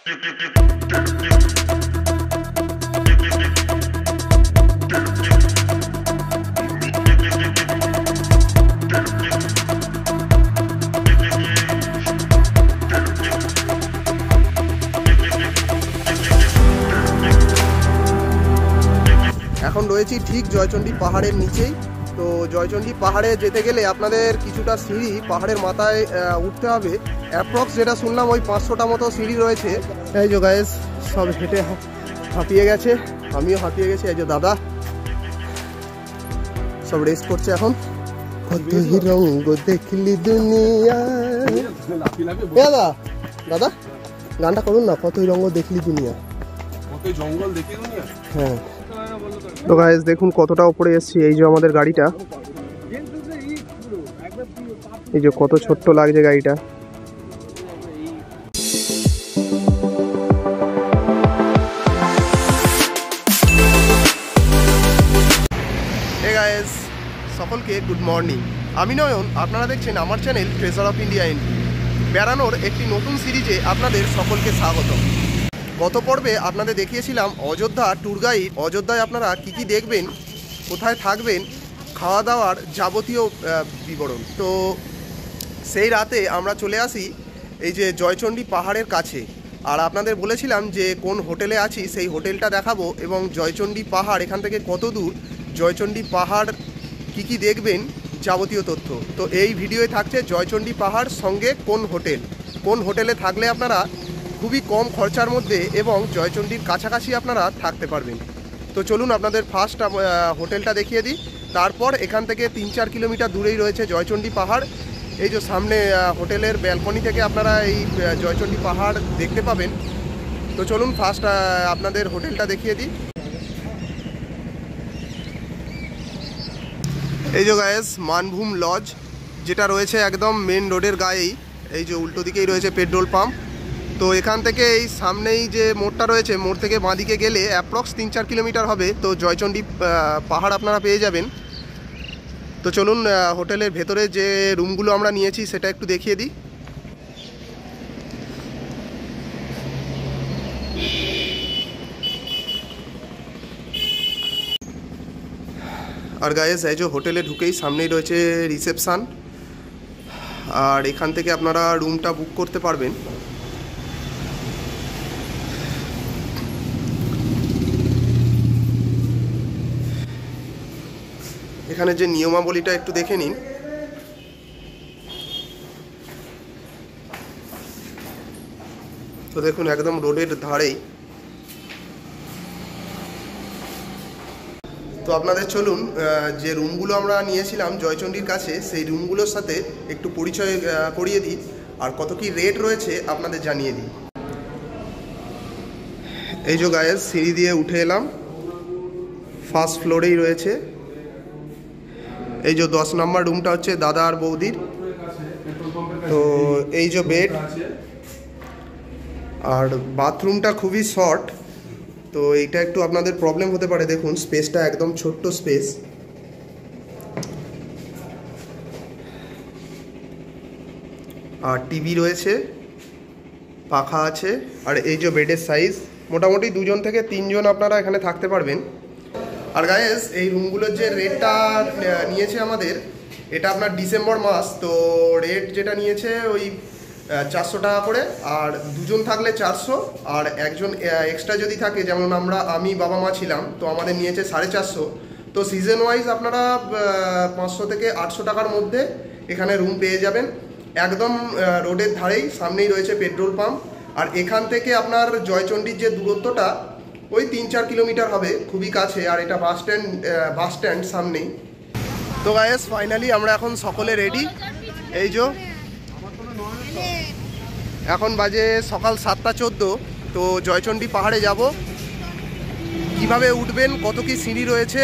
এখন রয়েছি ঠিক জয়চণ্ডী পাহাড়ের নিচেই। তো জয়চণ্ডী পাহাড়ে যেতে গেলে আপনাদের কিছুটা সিঁড়ি পাহাড়ের মাথায় উঠতে হবে। অ্যাপ্রক্স যেটা শুনলাম ওই 500টা মতো সিঁড়ি রয়েছে। এই যে গাইস সব হেঁটে হাঁপিয়ে গেছে, আমিও হাঁপিয়ে গেছি। এই যে দাদা সব রেস্ট করছে এখন। কতই রঙ দেখলি দুনিয়া। দাদা দাদা গানটা করুন না, কতই রঙ দেখলি দুনিয়া, কতই জঙ্গল দেখলি দুনিয়া। হ্যাঁ তো গাইস দেখুন কতটা উপরে এসেছি। এই যে আমাদের গাড়িটা, এই যে কত ছোট্ট লাগছে গাড়িটা। হে গাইস সকলকে গুড মর্নিং। আমি নয়ন, আপনারা দেখছেন আমার channel treasure of India and বেড়ানোর একটি নতুন সিরিজে আপনাদের সকলকে স্বাগতম। গত পর্বে আপনাদের দেখিয়েছিলাম অযোধ্যা ট্যুর গাইড। অযোধ্যায় আপনারা কি কি দেখবেন, কোথায় থাকবেন, খাওয়া দাওয়ার যাবতীয় বিবরণ। তো সেই রাতে আমরা চলে আসি এই যে জয়চণ্ডী পাহাড়ের কাছে। আর আপনাদের বলেছিলাম যে কোন হোটেলে আছি সেই হোটেলটা দেখাবো, এবং জয়চণ্ডী পাহাড় এখান থেকে কত দূর, জয়চণ্ডী পাহাড় কি কি দেখবেন যাবতীয় তথ্য। তো এই ভিডিওয়ে থাকছে জয়চণ্ডী পাহাড় সঙ্গে কোন হোটেলে থাকলে আপনারা খুবই কম খরচার মধ্যে এবং জয়চণ্ডীর কাছাকাছি আপনারা থাকতে পারবেন। তো চলুন আপনাদের ফার্স্ট হোটেলটা দেখিয়ে দিই। তারপর এখান থেকে 3-4 কিলোমিটার দূরেই রয়েছে জয়চণ্ডী পাহাড়। এই যে সামনে হোটেলের ব্যালকনি থেকে আপনারা এই জয়চণ্ডী পাহাড় দেখতে পাবেন। তো চলুন ফার্স্ট আপনাদের হোটেলটা দেখিয়ে দিই। এই যে গায়েস মানভূম লজ, যেটা রয়েছে একদম মেন রোডের গায়েই। এই যে উল্টো দিকেই রয়েছে পেট্রোল পাম্প। তো এখান থেকে এই সামনেই যে মোড়টা রয়েছে, মোড় থেকে বাঁদিকে গেলে অ্যাপ্রক্স 3-4 কিলোমিটার হবে। তো জয়চণ্ডী পাহাড় আপনারা পেয়ে যাবেন। তো চলুন হোটেলের ভেতরে যে রুমগুলো আমরা নিয়েছি সেটা একটু দেখিয়ে দিই। আর গাইস এই যে হোটেলে ঢুকেই সামনেই রয়েছে রিসেপশান, আর এখান থেকে আপনারা রুমটা বুক করতে পারবেন। এখানে যে নিয়মাবলীটা একটু দেখে নিন। তো দেখুন একদম রোডের ধারেই। তো আপনাদের চলুন যে রুমগুলো আমরা নিয়েছিলাম জয়চণ্ডীর কাছে সেই রুমগুলোর সাথে একটু পরিচয় করিয়ে দিই, আর কত কি রেট রয়েছে আপনাদের জানিয়ে দিই। এই যে গায়েস সিঁড়ি দিয়ে উঠে এলাম, ফার্স্ট ফ্লোরেই রয়েছে। এই যে 10 নম্বর রুমটা হচ্ছে দাদা আর বৌদির। তো এই যে বেড, আর বাথরুমটা খুবই শর্ট। তো এইটা একটু আপনাদের প্রবলেম হতে পারে। দেখুন স্পেসটা একদম ছোট্ট স্পেস। আর টিভি রয়েছে, পাখা আছে। আর এই যে বেডের সাইজ মোটামুটি 2 থেকে 3 জন আপনারা এখানে থাকতে পারবেন। আর গাইস এই রুমগুলোর যে রেটটা নিয়েছে আমাদের, এটা আপনার ডিসেম্বর মাস। তো রেট যেটা নিয়েছে ওই 400 টাকা করে, আর 2 জন থাকলে 400, আর একজন এক্সট্রা যদি থাকে, যেমন আমি বাবা মা ছিলাম, তো আমাদের নিয়েছে 450। তো সিজন ওয়াইজ আপনারা 500 থেকে 800 টাকার মধ্যে এখানে রুম পেয়ে যাবেন। একদম রোডের ধারেই, সামনেই রয়েছে পেট্রোল পাম্প। আর এখান থেকে আপনার জয়চণ্ডীর যে দূরত্বটা ওই 3-4 কিলোমিটার হবে, খুবই কাছে। আর এটা বাস স্ট্যান্ড সামনেই। তো গাইস ফাইনালি আমরা এখন সকলে রেডি। এই যে এখন বাজে সকাল 7টা 14। তো জয়চণ্ডী পাহাড়ে যাব, কিভাবে উঠবেন, কত কি সিঁড়ি রয়েছে,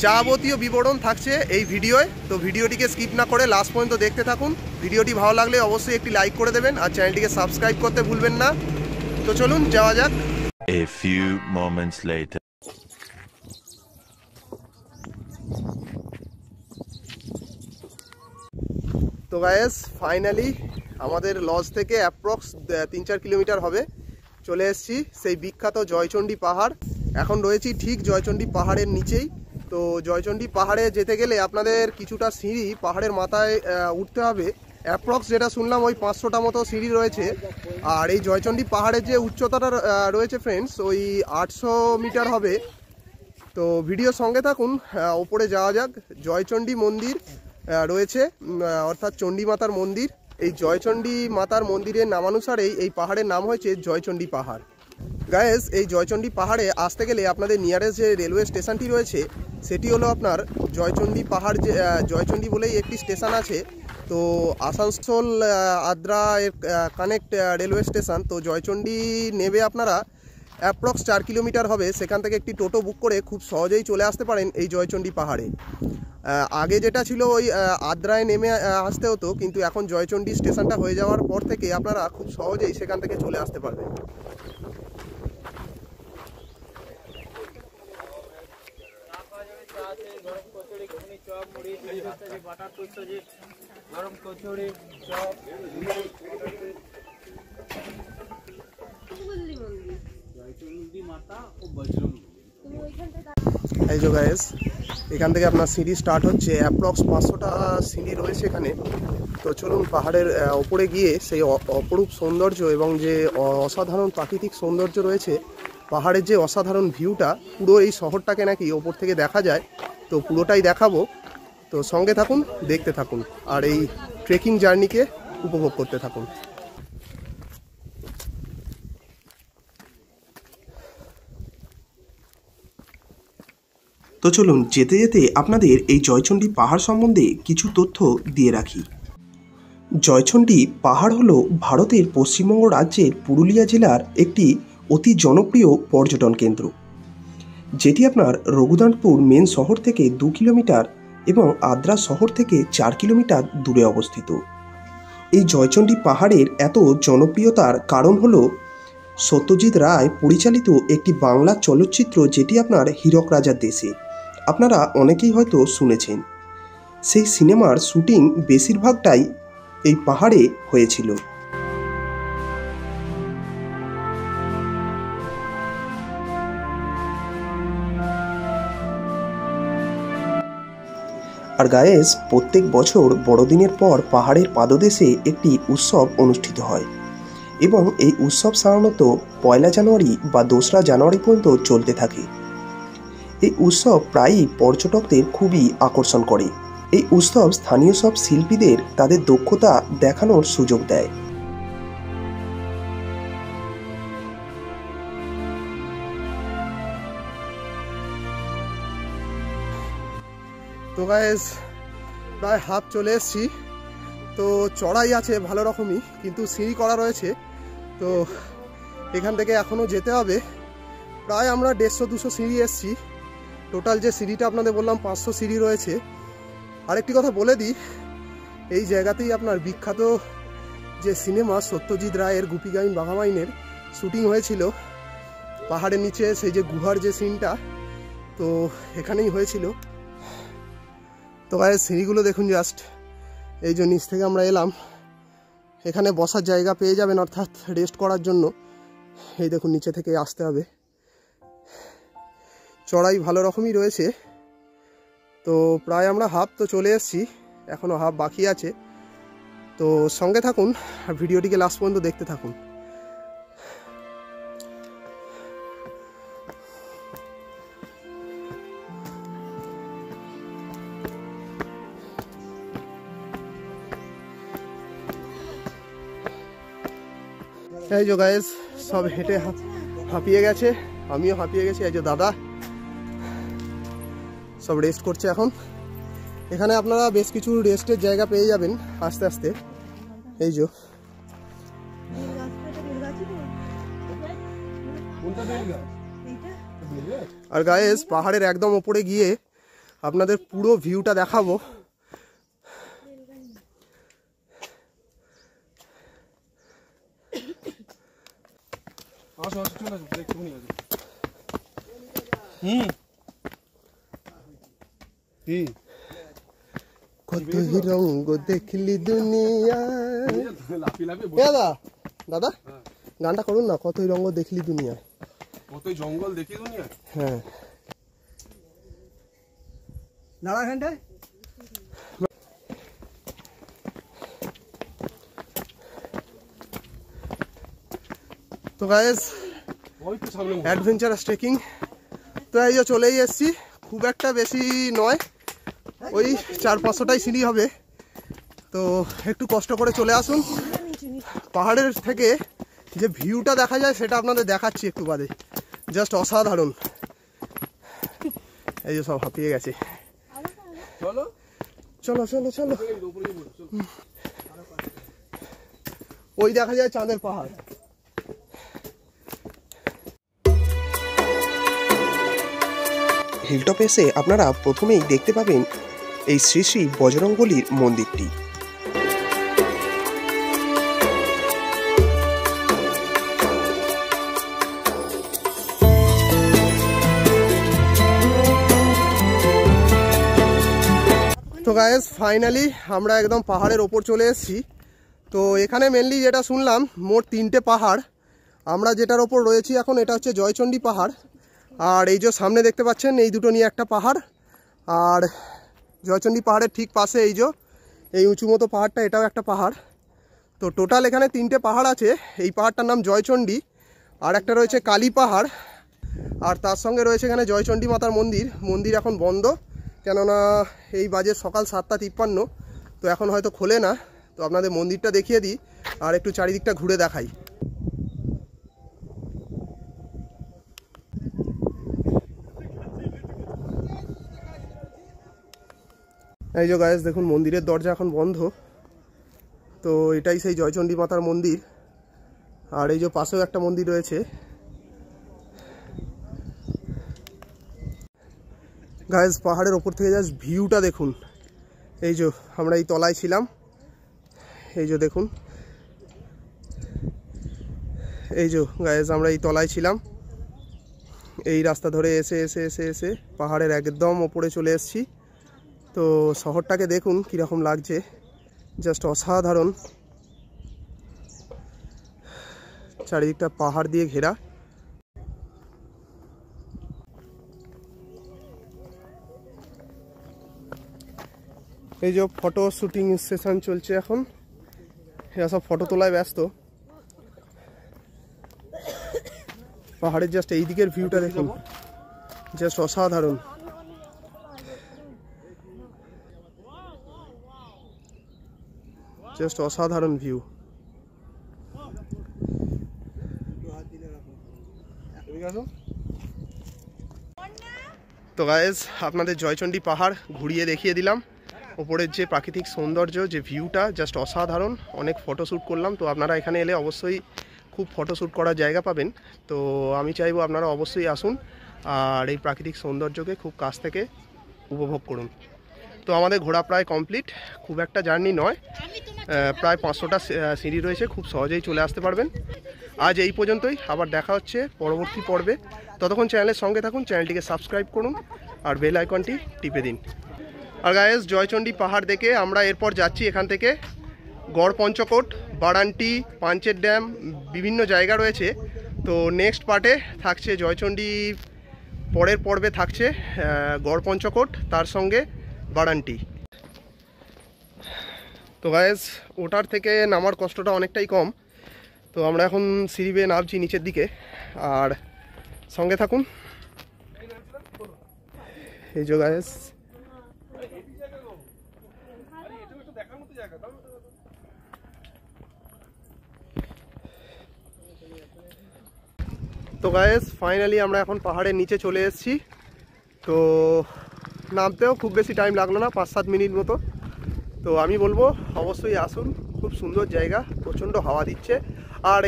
যাবতীয় বিবরণ থাকছে এই ভিডিওয়। তো ভিডিওটিকে স্কিপ না করে লাস্ট পর্যন্ত দেখতে থাকুন। ভিডিওটি ভালো লাগলে অবশ্যই একটি লাইক করে দেবেন, আর চ্যানেলটিকে সাবস্ক্রাইব করতে ভুলবেন না। তো চলুন যাওয়া যাক। A few moments later. তো গাইস ফাইনালি আমাদের লজ থেকে অ্যাপ্রক্স 3-4 কিলোমিটার হবে। চলে এসেছি সেই বিখ্যাত জয়চণ্ডী পাহাড়। এখন রয়েছি ঠিক জয়চণ্ডী পাহাড়ের নিচেই। তো জয়চণ্ডী পাহাড়ে যেতে গেলে আপনাদের কিছুটা সিঁড়ি পাহাড়ের মাথায় উঠতে হবে। অ্যাপ্রক্স যেটা শুনলাম ওই 500টা মতো সিঁড়ি রয়েছে। আর এই জয়চণ্ডী পাহাড়ের যে উচ্চতাটা রয়েছে ফ্রেন্ডস, ওই 800 মিটার হবে। তো ভিডিওর সঙ্গে থাকুন, ওপরে যাওয়া যাক। জয়চণ্ডী মন্দির রয়েছে, অর্থাৎ চণ্ডী মাতার মন্দির। এই জয়চণ্ডী মাতার মন্দিরের নামানুসারেই এই পাহাড়ের নাম হয়েছে জয়চণ্ডী পাহাড়। গায়েস, এই জয়চণ্ডী পাহাড়ে আসতে গেলে আপনাদের নিয়ারেস্ট যে রেলওয়ে স্টেশনটি রয়েছে সেটি হলো আপনার জয়চণ্ডী পাহাড়। যে জয়চণ্ডী বলেই একটি স্টেশন আছে। তো Asansol Adra connect railway station. তো জয়চণ্ডী নেবে আপনারা অ্যাপ্রক্স 4 কিলোমিটার হবে। সেখান থেকে একটি টোটো বুক করে খুব সহজেই চলে আসতে পারেন এই জয়চণ্ডী পাহাড়ে। আগে যেটা ছিল ওই আদ্রায় নেমে আসতে হতো, কিন্তু এখন জয়চণ্ডী স্টেশনটা হয়ে যাওয়ার পর থেকে আপনারা খুব সহজেই সেখান থেকে চলে আসতে পারবেন। এই যে গাইস, এখান থেকে আপনার সিঁড়ি স্টার্ট হচ্ছে। অ্যাপ্রক্স 500টা সিঁড়ি রয়েছে এখানে। তো চলুন পাহাড়ের ওপরে গিয়ে সেই অপরূপ সৌন্দর্য এবং যে অসাধারণ প্রাকৃতিক সৌন্দর্য রয়েছে, পাহাড়ের যে অসাধারণ ভিউটা, পুরো এই শহরটাকে নাকি ওপর থেকে দেখা যায়। তো পুরোটাই দেখাবো। তো সঙ্গে থাকুন, দেখতে থাকুন, আর এই ট্রেকিং জার্নিকে উপভোগ করতে থাকুন। তো চলুন যেতে যেতে আপনাদের এই জয়চণ্ডী পাহাড় সম্বন্ধে কিছু তথ্য দিয়ে রাখি। জয়চণ্ডী পাহাড় হলো ভারতের পশ্চিমবঙ্গ রাজ্যের পুরুলিয়া জেলার একটি অতি জনপ্রিয় পর্যটন কেন্দ্র, যেটি আপনার রঘুনাথপুর মেন শহর থেকে 2 কিলোমিটার এবং আদ্রা শহর থেকে 4 কিলোমিটার দূরে অবস্থিত। এই জয়চণ্ডী পাহাড়ের এত জনপ্রিয়তার কারণ হলো সত্যজিৎ রায় পরিচালিত একটি বাংলা চলচ্চিত্র, যেটি আপনার হীরক রাজার দেশে, আপনারা অনেকেই হয়তো শুনেছেন। সেই সিনেমার শুটিং বেশিরভাগটাই এই পাহাড়ে হয়েছিল। আর গায়েস, প্রত্যেক বছর বড়দিনের পর পাহাড়ের পাদদেশে একটি উৎসব অনুষ্ঠিত হয় এবং এই উৎসব সাধারণত 1 জানুয়ারি বা 2 জানুয়ারি পর্যন্ত চলতে থাকে। এই উৎসব প্রায়ই পর্যটকদের খুবই আকর্ষণ করে। এই উৎসব স্থানীয় সব শিল্পীদের তাদের দক্ষতা দেখানোর সুযোগ দেয়। তো গাইস, প্রায় হাফ চলে এসেছি। তো চড়াই আছে ভালো রকমই, কিন্তু সিঁড়ি করা রয়েছে। তো এখান থেকে এখনও যেতে হবে। প্রায় আমরা 150-200 সিঁড়ি এসেছি। টোটাল যে সিঁড়িটা আপনাদের বললাম 500 সিঁড়ি রয়েছে। আরেকটি কথা বলে দিই, এই জায়গাতেই আপনার বিখ্যাত যে সিনেমা সত্যজিৎ রায়ের গুপি গাইন বাঘা মাইনের শুটিং হয়েছিল। পাহাড়ের নিচে সেই যে গুহার যে সিনটা, তো এখানেই হয়েছিল। তো গায়ে সিঁড়িগুলো দেখুন জাস্ট। এই যে নিচ থেকে আমরা এলাম, এখানে বসার জায়গা পেয়ে যাবেন, অর্থাৎ রেস্ট করার জন্য। এই দেখুন নিচে থেকে আসতে হবে। চড়াই ভালো রকমই রয়েছে। তো প্রায় আমরা হাফ তো চলে এসেছি, এখনও হাফ বাকি আছে। তো সঙ্গে থাকুন, ভিডিওটিকে লাস্ট পর্যন্ত দেখতে থাকুন। এই যে গাইস, সব হেঁটে হাঁপিয়ে গেছে, আমিও হাঁপিয়ে গেছি। এই যে দাদা সব রেস্ট করছে এখন। এখানে আপনারা বেশ কিছু রেস্টের জায়গা পেয়ে যাবেন আস্তে আস্তে। এই যে আর গাইস, পাহাড়ের একদম উপরে গিয়ে আপনাদের পুরো ভিউটা দেখাবো। কত রঙ দেখলি দুনিয়া। দাদা দাদা গানটা করুন না, কতই রঙ্গ দেখলি দুনিয়ায়। কতই জঙ্গল দেখি দুনিয়ায়। হ্যাঁ দাঁড়া এখানটায়। তো গাইস ওই তো সামনে অ্যাডভেঞ্চারাস ট্রেকিং, তো এই যে চলেই এসছি, খুব একটা বেশি নয়, ওই 400-500টাই সিঁড়ি হবে। তো একটু কষ্ট করে চলে আসুন। পাহাড়ের থেকে যে ভিউটা দেখা যায় সেটা আপনাদের দেখাচ্ছি একটু বাদে, জাস্ট অসাধারণ। এই যে সব হাঁপিয়ে গেছে। চলো চলো চলো চলো, উপরে যাবো, চলো। ওই দেখা যায় চাঁদের পাহাড়। হিলটপে এসে আপনারা প্রথমেই দেখতে পাবেন এই শ্রী শ্রী বজরংবলীর মন্দিরটি। তো গাইস ফাইনালি আমরা একদম পাহাড়ের ওপর চলে এসেছি। তো এখানে মেনলি যেটা শুনলাম, মোট 3টে পাহাড়। আমরা যেটার ওপর রয়েছি এখন, এটা হচ্ছে জয়চণ্ডী পাহাড়। আর এই যে সামনে দেখতে পাচ্ছেন, এই দুটো নিয়ে একটা পাহাড়। আর জয়চণ্ডী পাহাড়ের ঠিক পাশে এই যে এই উঁচু মতো পাহাড়টা, এটাও একটা পাহাড়। তো টোটাল এখানে 3টে পাহাড় আছে। এই পাহাড়টার নাম জয়চণ্ডী, আর একটা রয়েছে কালী পাহাড়, আর তার সঙ্গে রয়েছে এখানে জয়চণ্ডী মাতার মন্দির। মন্দির এখন বন্ধ, কেননা এই বাজে সকাল 7:53, তো এখন হয়তো খোলে না। তো আপনাদের মন্দিরটা দেখিয়ে দিই আর একটু চারিদিকটা ঘুরে দেখাই। এই যে গাইস দেখুন, মন্দিরের দরজা এখন বন্ধ। তো এটাই সেই জয়চণ্ডী মাতার মন্দির। আর এই যে পাশেও একটা মন্দির রয়েছে। গাইস পাহাড়ের ওপর থেকে জাস্ট ভিউটা দেখুন। এই যে আমরা এই তলায় ছিলাম, এই যে দেখুন, এই যে গাইস আমরা এই তলায় ছিলাম। এই রাস্তা ধরে এসে এসে এসে এসে পাহাড়ের একদম ওপরে চলে এসেছি। তো শহরটাকে দেখুন কীরকম লাগছে, জাস্ট অসাধারণ। চারিদিকটা পাহাড় দিয়ে ঘেরা। এই যে ফটো শুটিং সেশন চলছে এখন, এরা সব ফটো তোলায় ব্যস্ত। পাহাড়ের জাস্ট এই দিকের ভিউটা দেখুন, জাস্ট অসাধারণ। জাস্ট অসাধারণ ভিউ। তো গাইস আপনাদের জয়চণ্ডী পাহাড় ঘুরিয়ে দেখিয়ে দিলাম। ওপরের যে প্রাকৃতিক সৌন্দর্য, যে ভিউটা জাস্ট অসাধারণ। অনেক ফটোশ্যুট করলাম। তো আপনারা এখানে এলে অবশ্যই খুব ফটোশ্যুট করার জায়গা পাবেন। তো আমি চাইবো আপনারা অবশ্যই আসুন আর এই প্রাকৃতিক সৌন্দর্যকে খুব কাছ থেকে উপভোগ করুন। তো আমাদের ঘোরা প্রায় কমপ্লিট, খুব একটা জার্নি নয়, প্রায় 500টা সিঁড়ি রয়েছে, খুব সহজেই চলে আসতে পারবেন। আজ এই পর্যন্তই, আবার দেখা হচ্ছে পরবর্তী পর্বে। ততক্ষণ চ্যানেলের সঙ্গে থাকুন, চ্যানেলটিকে সাবস্ক্রাইব করুন আর বেল আইকনটি টিপে দিন। আর গাইস জয়চণ্ডী পাহাড় দেখে আমরা এরপর যাচ্ছি এখান থেকে গড়পঞ্চকোট, বারান্টি, পাঞ্চের ড্যাম, বিভিন্ন জায়গা রয়েছে। তো নেক্সট পার্টে থাকছে জয়চণ্ডী, পরের পর্বে থাকছে গড়পঞ্চকোট, তার সঙ্গে বারান্টি। তো গাইস ওটার থেকে নামার কষ্টটা অনেকটাই কম। তো আমরা এখন সিঁড়ি বেয়ে নামছি নিচের দিকে, আর সঙ্গে থাকুন। এই যে গাইস তো গাইস ফাইনালি আমরা এখন পাহাড়ের নিচে চলে এসেছি। তো নামতেও খুব বেশি টাইম লাগলো না, 5-7 মিনিট মতো। তো আমি বলবো অবশ্যই আসুন, খুব সুন্দর জায়গা, প্রচণ্ড হাওয়া দিচ্ছে। আর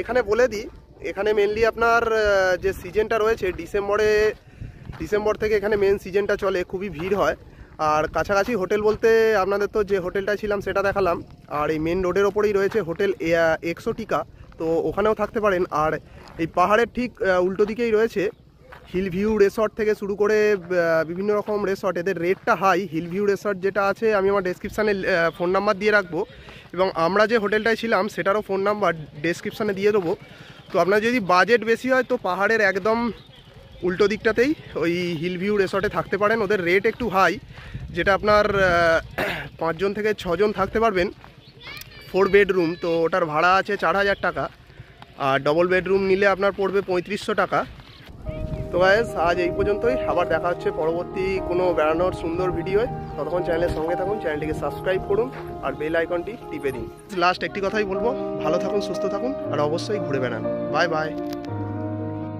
এখানে বলে দিই, এখানে মেনলি আপনার যে সিজনটা রয়েছে ডিসেম্বর থেকে এখানে মেন সিজনটা চলে, খুবই ভিড় হয়। আর কাছাকাছি হোটেল বলতে আপনাদের তো যে হোটেলটায় ছিলাম সেটা দেখালাম, আর এই মেন রোডের ওপরেই রয়েছে হোটেল এক্সোটিকা, তো ওখানেও থাকতে পারেন। আর এই পাহাড়ের ঠিক উল্টো দিকেই রয়েছে হিল ভিউ রিসর্ট থেকে শুরু করে বিভিন্ন রকম রিসর্ট, এদের রেটটা হাই। হিল ভিউ রিসর্ট যেটা আছে আমি আমার ডেসক্রিপশানে ফোন নাম্বার দিয়ে রাখবো, এবং আমরা যে হোটেলটায় ছিলাম সেটারও ফোন নাম্বার ডেসক্রিপশানে দিয়ে দেবো। তো আপনার যদি বাজেট বেশি হয় তো পাহাড়ের একদম উল্টো দিকটাতেই ওই হিল ভিউ রিসর্টে থাকতে পারেন। ওদের রেট একটু হাই, যেটা আপনার 5 জন থেকে 6 জন থাকতে পারবেন। 4 বেডরুম, তো ওটার ভাড়া আছে 4000 টাকা, আর ডবল বেডরুম নিলে আপনার পড়বে 3500 টাকা। তো গাইস আজ এই পর্যন্তই, আবার দেখা হচ্ছে পরবর্তী কোনো বেড়ানোর সুন্দর ভিডিওয়। ততক্ষণ চ্যানেলের সঙ্গে থাকুন, চ্যানেলটিকে সাবস্ক্রাইব করুন আর বেল আইকনটি টিপে দিন। লাস্ট একটি কথাই বলবো, ভালো থাকুন, সুস্থ থাকুন, আর অবশ্যই ঘুরে বেড়ান। Bye bye.